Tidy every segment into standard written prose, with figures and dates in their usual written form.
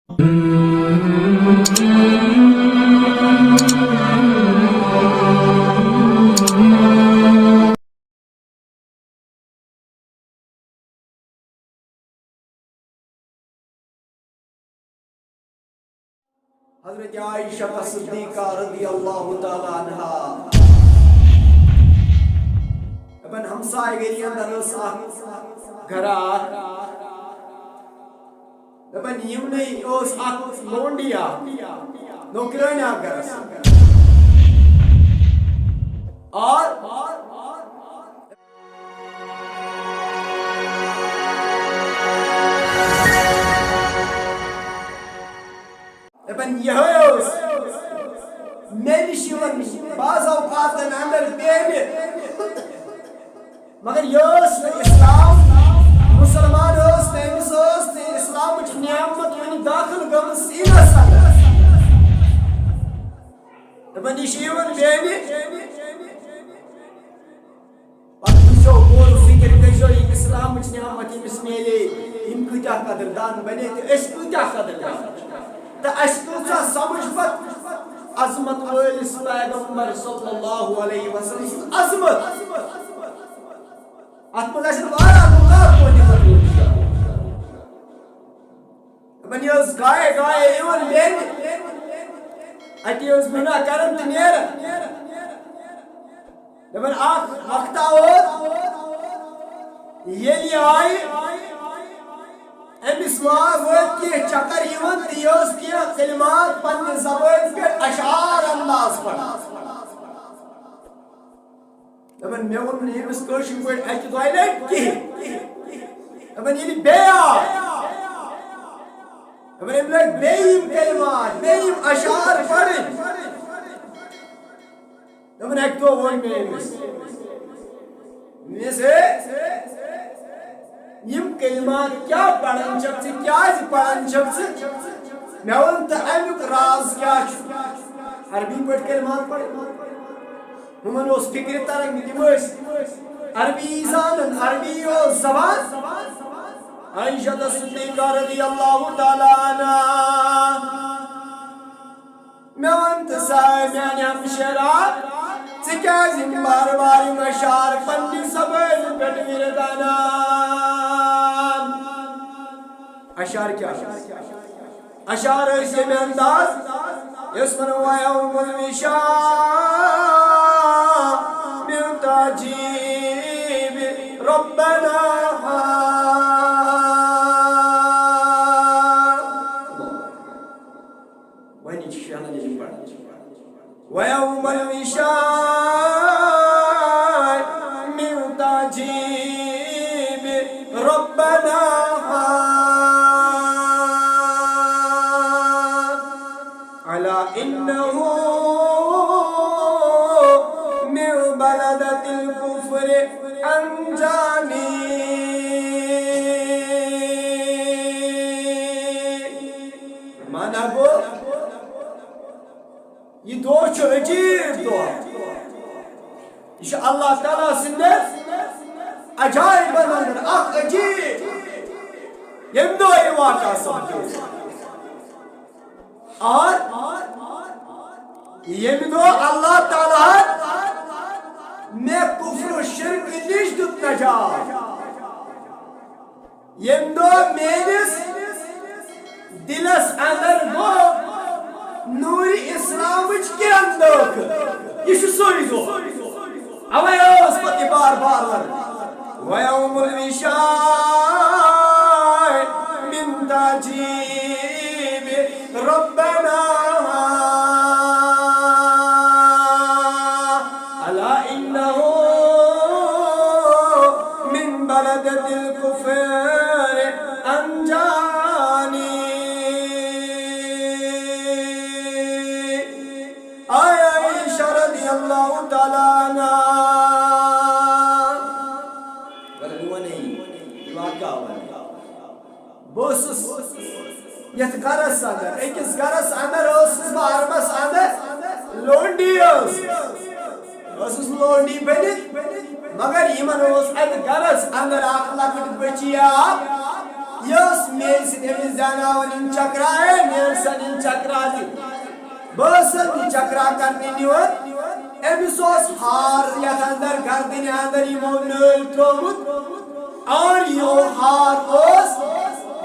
हजरत Ayesha Siddiqa रज़ियल्लाहु ताला अन्हा अपन हमसाय गरी अंदर घरा अपन यमने ओस लोंडिया नौकराना गरस और अपन यहोस मेरी शिवन बाज़ औक़ात अंदर बेबे मगर योस इस्लाम मुसलमान होस ने इस्लाम की नियामत में दाखिल गम सीना सदा अपन शिवन बेबे पक्षो बोल फिक्र कशो इस्लाम की नियामत मिसमेले इनको क्या कदरदान बने तो इसको क्या कदरदान तो अशा समझ पत अजमत वालिस पैगंबर सल्लल्लाहु अलैहि वसल्लम अजमत अतमलाश वारा मुल्ला कोनी कर बनियोस गाय इवन बेन अतियोस बिना करम तनेर दबन आख वक्ता और येली आई अमिस के चक्कर इवन दियोस के कलिमात पन्ने ज़बान पे अशार अंदाज पढ़ा दबन मे वोन नेमस कोशिश पे अक टॉयलेट की दबन ये बेया दबन इम लोग बेयम कलिमात बेयम अशार पढ़े दबन अक तो वोन में से यम कलिमात क्या पढ़न जब से क्या पढ़न जब से मैं उन तअल्लुक राज क्या अरबी पढ़ कलिमात पढ़ हुमन उस फिक्र तरंग दिवस अरबी जान अरबी ओ ज़बान आयशा सिद्दीका रज़ियल्लाहु ताला अन्हा मैं उन तसामियान हमशरा सिकाज बार मशार पन्नी सबल पेट विरदाना अशार क्या अशार ऐसे में अंदाज यस्मन वयौमुल विशा मिन ताजीब रब्बना वही शान जी पढ़ वयौमुल विशा मिन ताजीब रब्बना इन्नहु मिन बलदतिल कुफ्र अंजानी माना गो ये दो अजीब दो ये अल्लाह ताला सिंदे अजायब अंदर अजीब यम दो ये वाक़ा समझो और ये भी दो अल्लाह ताला ने कुफ्र शिर्क निश दुत नजात ये दो मेनिस दिलस अंदर गो नूरी इस्लाम के अंदर ये सोई दो अवे उस पति बार वयौमुल विशाय मिन ताजीब रब्बना अला इन्नहु मिन बलदतिल कुफ्र अंजानी आयशा रज़ियल्लाहु ताला अन्हा बोसस यथ गरस अंदर एकस गरस अंदर अरबस अंदर लोंडी लोंडी बनी मगर यमन गरस अंदर लकट बचिया यस मेज जानवर चक्रायन सनी चक्रा बसनी चक्रा करने निवन एमिस हार यथ अंदर गर्दन अंदर यमो नल त्रोमुत और यो हार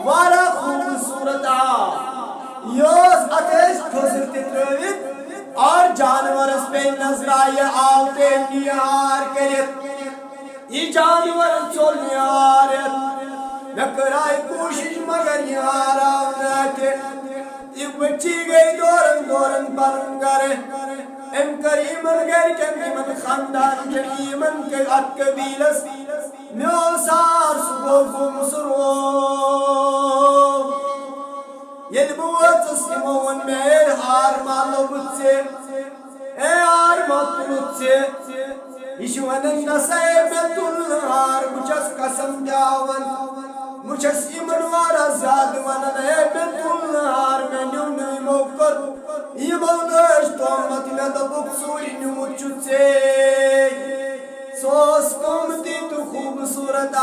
वारा खूबसूरत योस अतेश ठोसर त्रोवित और जानवरस पे नजराय आव पे निहार करित ये जानवर चोल निहार मैं कराई कोशिश मगर निहार आवते ये बच्ची गई दोरन दोरन परन करे एम करीमन घर के मीमन खानदान के ईमन के अत कबीलस म्योसार सुबो गुमसरो ये बुआतस इमोन में हार मालो बुच्चे ए हार मतुच्चे ईश्वन नसाए में तुल हार मुझस कसम जावन मुझस इमन वारा जाद मन ने में तुल हार में न्यू न्यू मोकर ये बोलश तो मत में तो बुक्सुई न्यू मुच्चे सोस कुमती तू खूबसूरत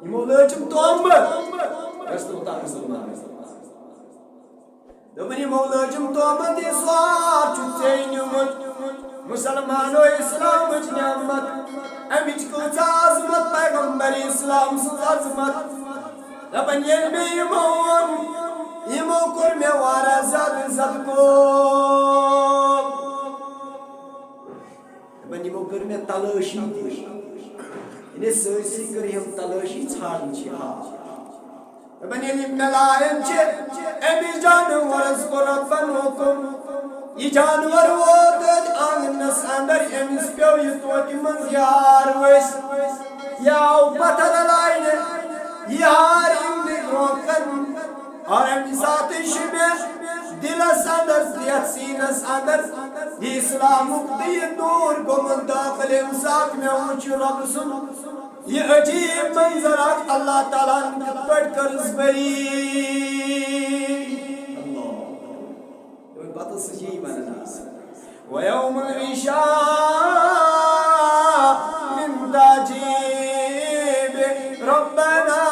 Imolajım tomba. Resulullah Döbeni imolajım tomba diye suar çütseyin yumut. Müslüman o İslam hiç nimet. Emiç kılca azmat Peygamberi İslamsız azmat. Döben yelme imon. İmo kurme vara zad ko. Döben imo kurme talaşı diye. Ne söylesi kırıyım talaşı çağırıcı ha. Ben elim melayemce emi canvarız korabban okum. Ye canvar odur annas andar emis pyo yutmaz yar wes. Ya patalalayne yar imdi rokan. Arem zatışme dila sandar diyat sinas andar. İslamuk diye nur komun dakhil imsak me uç Rabsun. ये अजीब मंजर अल्लाह ताला ने पढ़कर बरी अल्लाह तो बात सही बनना वयौम इशा मिन ताजीब रब्बना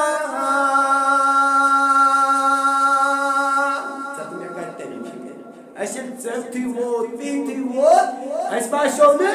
सतमे करते नहीं ऐसे चलती वो पीती वो ऐस पाशो में